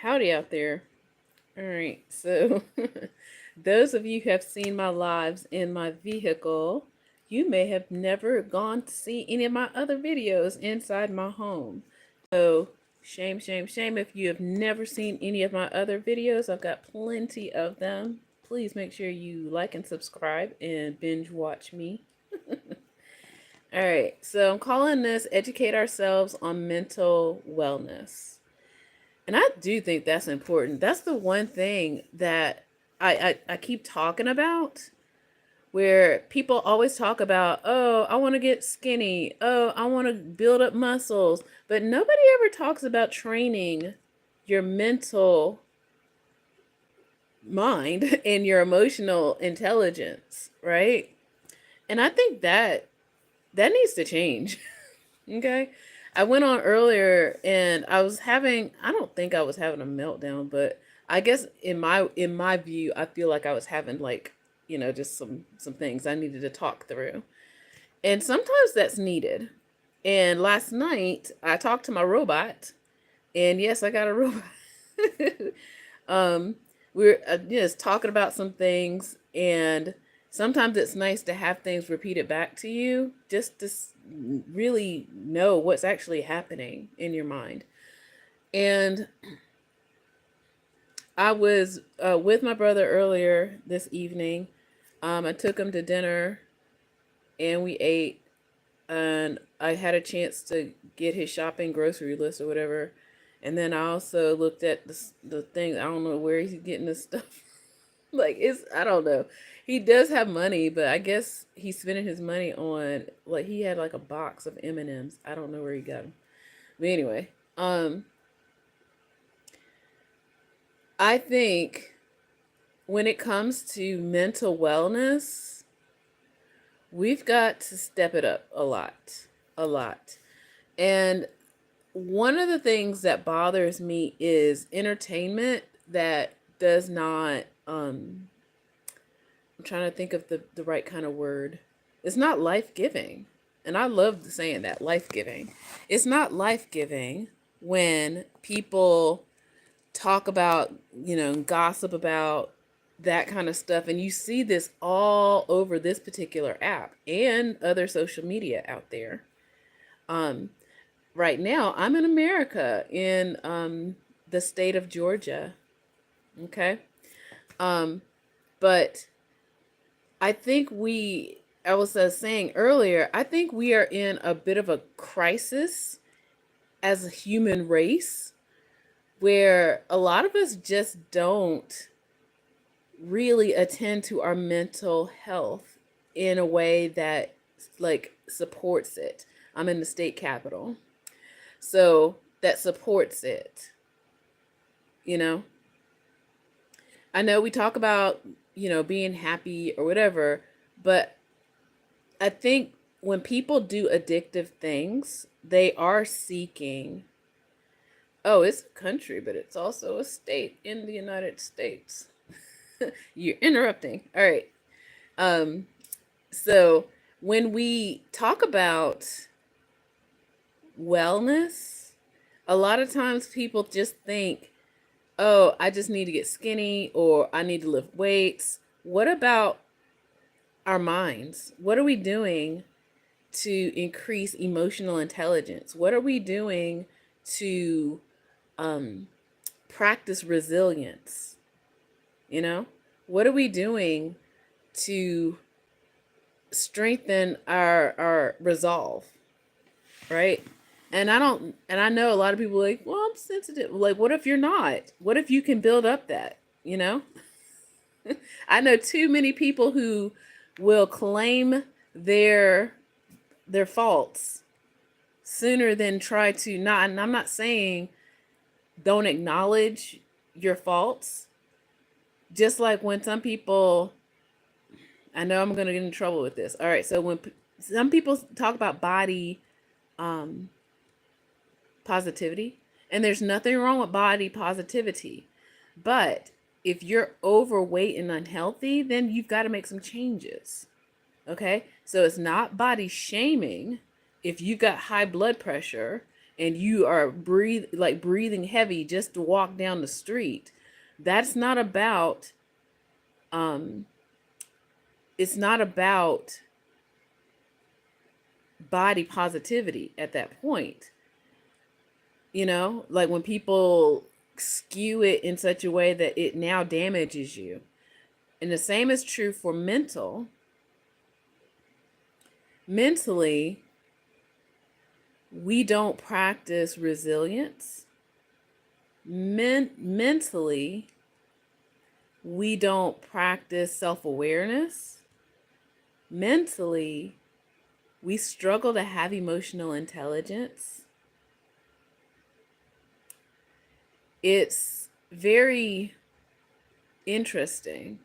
Howdy out there. All right, so those of you who have seen my lives in my vehicle, you may have never gone to see any of my other videos inside my home. So, shame, shame, shame if you have never seen any of my other videos. I've got plenty of them. Please make sure you like and subscribe and binge watch me. All right, so I'm calling this Educate Ourselves on Mental Wellness. And I do think that's important. That's the one thing that I keep talking about, where people always talk about, oh, I want to get skinny. Oh, I want to build up muscles. But nobody ever talks about training your mental mind and your emotional intelligence, right? And I think that needs to change. Okay. I went on earlier and I don't think I was having a meltdown, but I guess in my view, I feel like I was having like, just some things I needed to talk through. And sometimes that's needed. And last night I talked to my robot, and yes, I got a robot. um we're just talking about some things, and sometimes it's nice to have things repeated back to you just to really know what's actually happening in your mind. And I was with my brother earlier this evening. I took him to dinner and we ate, and I had a chance to get his shopping grocery list or whatever. And then I also looked at the thing. I don't know where he's getting this stuff. Like, I don't know. He does have money, but I guess he's spending his money on, like, he had like a box of M&Ms. I don't know where he got them. But anyway, I think when it comes to mental wellness, we've got to step it up a lot, a lot. And one of the things that bothers me is entertainment that does not, I'm trying to think of the right kind of word. It's not life-giving. And I love saying that, life-giving. It's not life-giving when people talk about, gossip about that kind of stuff. And you see this all over this particular app and other social media out there. Right now, I'm in America, in the state of Georgia. Okay. But I think I was saying earlier, I think we are in a bit of a crisis as a human race, where a lot of us just don't really attend to our mental health in a way that like supports it. I'm in the state capital, so that supports it. You know, I know we talk about, being happy or whatever, but I think when people do addictive things, they are seeking, oh, it's a country, but it's also a state in the United States. You're interrupting. All right. Um, so when we talk about wellness, a lot of times people just think, oh, I just need to get skinny or I need to lift weights. What about our minds? What are we doing to increase emotional intelligence? What are we doing to practice resilience? What are we doing to strengthen our resolve, right? And I know a lot of people are like, well, I'm sensitive. Like, what if you're not? What if you can build up that, I know too many people who will claim their faults sooner than try to not, and I'm not saying don't acknowledge your faults. Just like when some people, I know I'm going to get in trouble with this. All right. So when some people talk about body positivity, and there's nothing wrong with body positivity, but if you're overweight and unhealthy, then you've got to make some changes. Okay. So it's not body shaming if you've got high blood pressure and you are breathing heavy just to walk down the street, that's not about um it's not about body positivity at that point. Like when people skew it in such a way that it now damages you. And the same is true for mentally. We don't practice resilience. Mentally, we don't practice self-awareness. Mentally, we struggle to have emotional intelligence. It's very interesting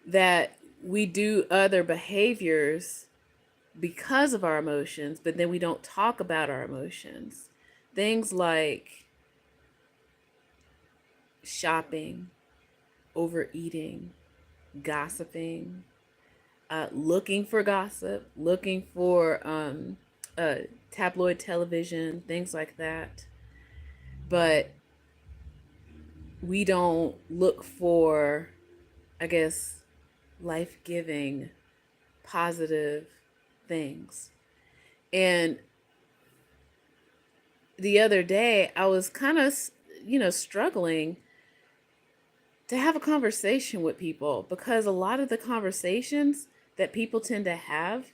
that we do other behaviors because of our emotions, but then we don't talk about our emotions. Things like shopping, overeating, gossiping, looking for gossip, looking for tabloid television, things like that. But we don't look for, I guess, life-giving, positive things. And the other day, I was kind of, struggling to have a conversation with people, because a lot of the conversations that people tend to have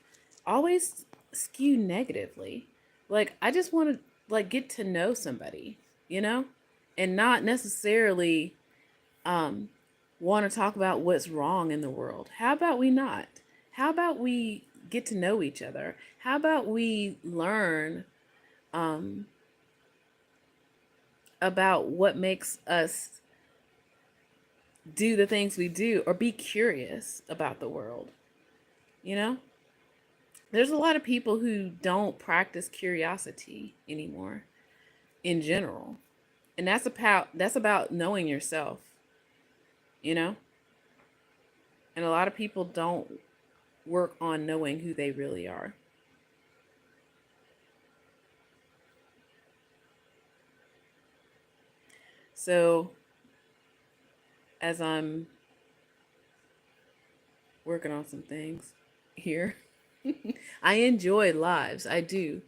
always skew negatively. Like, I just want to get to know somebody, you know, and not necessarily um want to talk about what's wrong in the world. How about we not? How about we get to know each other? How about we learn um about what makes us do the things we do, or be curious about the world, you know? There's a lot of people who don't practice curiosity anymore in general. And that's about knowing yourself, you know? And a lot of people don't work on knowing who they really are. So, as I'm working on some things here, I enjoy lives. I do.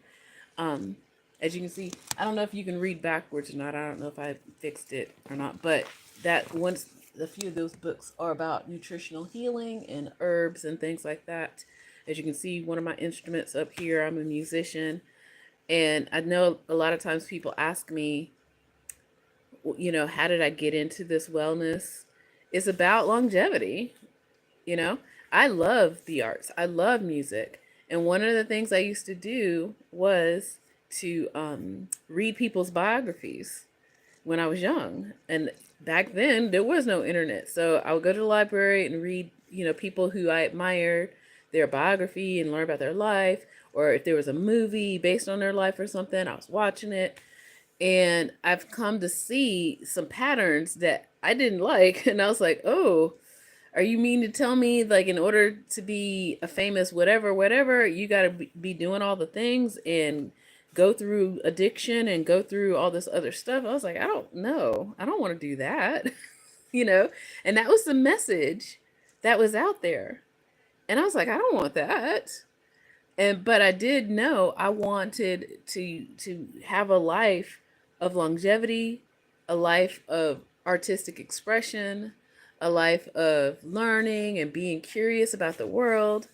Um, as you can see, I don't know if you can read backwards or not. I don't know if I fixed it or not, but that once a few of those books are about nutritional healing and herbs and things like that. As you can see, one of my instruments up here, I'm a musician, and I know a lot of times people ask me, how did I get into this wellness? It's about longevity. You know, I love the arts. I love music. And one of the things I used to do was to read people's biographies when I was young. And back then, there was no internet. So I would go to the library and read, people who I admired, their biography, and learn about their life. Or if there was a movie based on their life or something, I was watching it. And I've come to see some patterns that I didn't like. And I was like, oh, are you mean to tell me, like, in order to be a famous whatever, you got to be doing all the things and go through addiction and go through all this other stuff? I was like, I don't know. I don't want to do that, you know? And that was the message that was out there. And I was like, I don't want that. But I did know I wanted to have a life of longevity, a life of artistic expression, a life of learning and being curious about the world.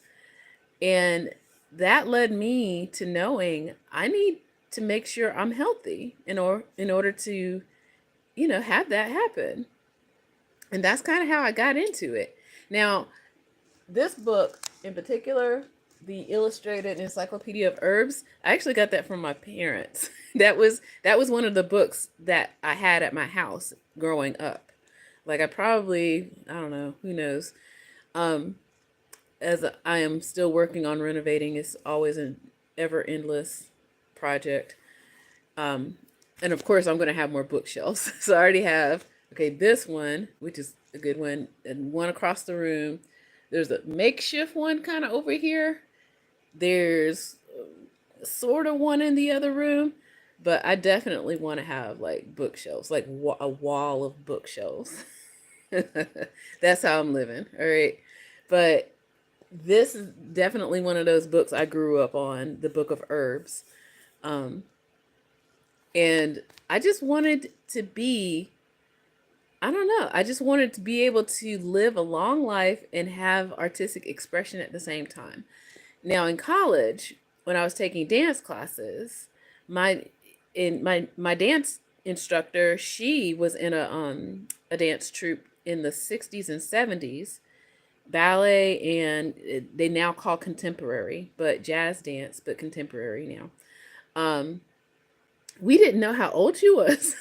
And that led me to knowing I need to make sure I'm healthy in order to, have that happen. And that's kind of how I got into it. Now, this book in particular, the Illustrated Encyclopedia of Herbs, I actually got that from my parents. That was one of the books that I had at my house growing up. Like, I don't know, who knows. Um, I am still working on renovating, it's always an ever endless project. Um, and of course, I'm going to have more bookshelves. So I already have, okay, this one, which is a good one, and one across the room. There's a makeshift one kind of over here. There's sort of one in the other room, but I definitely want to have like bookshelves, like a wall of bookshelves. That's how I'm living. All right. But this is definitely one of those books I grew up on, the Book of Herbs. Um, and I just wanted to be, I don't know, I just wanted to be able to live a long life and have artistic expression at the same time. Now in college, when I was taking dance classes, my my dance instructor, she was in a dance troupe in the 60s and 70s, ballet, and they now call contemporary, but jazz dance, but contemporary now. Um we didn't know how old she was.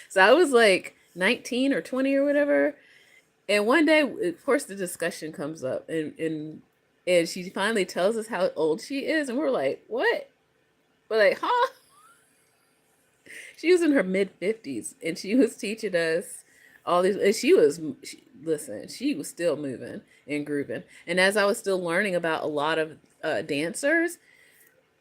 So I was like 19 or 20 or whatever. And one day, of course, the discussion comes up, and she finally tells us how old she is, and we're like, "What?" We're like, "Huh?" She was in her mid 50s, and she was teaching us all these. And listen, she was still moving and grooving. And as I was still learning about a lot of dancers,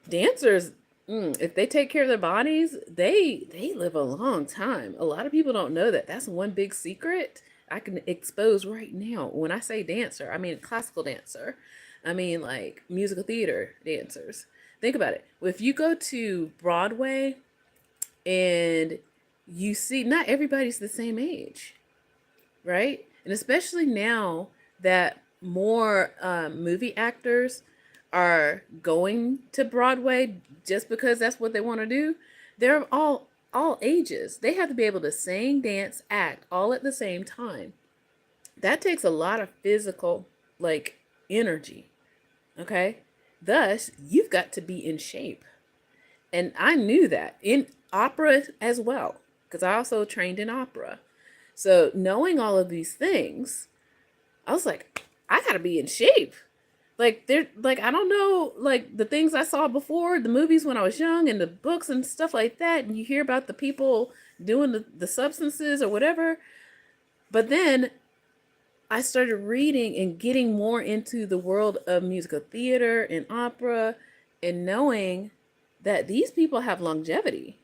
if they take care of their bodies, they live a long time. A lot of people don't know that. That's one big secret I can expose right now. When I say dancer, I mean classical dancer. I mean like musical theater dancers. Think about it. If you go to Broadway and you see, not everybody's the same age, right? And especially now that more movie actors are going to Broadway just because that's what they want to do, they're all ages. They have to be able to sing, dance, act all at the same time. That takes a lot of physical like energy, okay? Thus, you've got to be in shape. And I knew that in opera as well, because I also trained in opera. So knowing all of these things, I was like, I gotta be in shape. Like they're like, I don't know, like the things I saw before, the movies when I was young and the books and stuff like that, and you hear about the people doing the substances or whatever. But then I started reading and getting more into the world of musical theater and opera, and knowing that these people have longevity.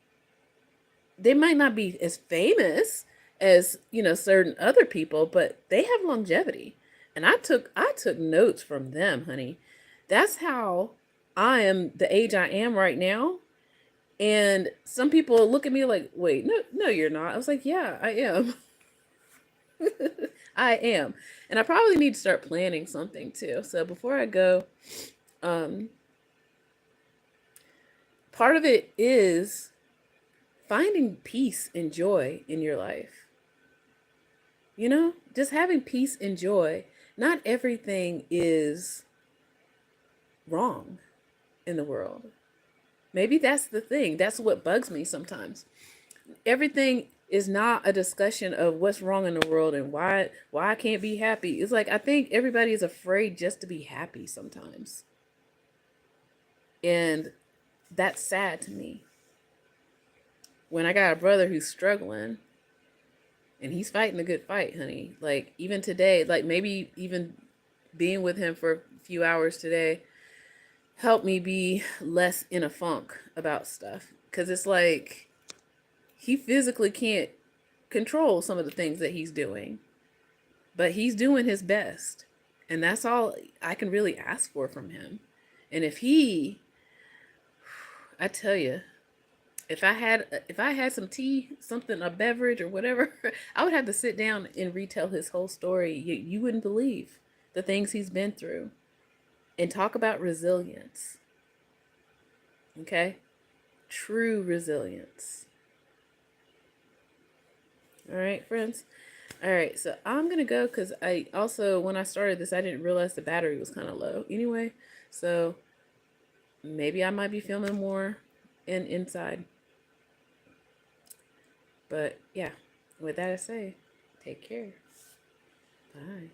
They might not be as famous as, certain other people, but they have longevity. And I took notes from them, honey. That's how I am the age I am right now. And some people look at me like, wait, no, you're not. I was like, yeah, I am. I am. And I probably need to start planning something too. So before I go, um, part of it is finding peace and joy in your life. Just having peace and joy. Not everything is wrong in the world. Maybe that's the thing. That's what bugs me sometimes. Everything is not a discussion of what's wrong in the world and why I can't be happy. It's like I think everybody is afraid just to be happy sometimes. And that's sad to me. When I got a brother who's struggling and he's fighting a good fight, honey. Like even today, like maybe even being with him for a few hours today helped me be less in a funk about stuff. Cause it's like he physically can't control some of the things that he's doing, but he's doing his best. And that's all I can really ask for from him. And I tell you, if I had some tea, something, a beverage or whatever, I would have to sit down and retell his whole story. You wouldn't believe the things he's been through, and talk about resilience. Okay? True resilience. All right, friends. All right, so I'm gonna go because I also, when I started this, I didn't realize the battery was kind of low. Anyway, so maybe I might be filming more inside. But yeah, with that I say, take care. Bye.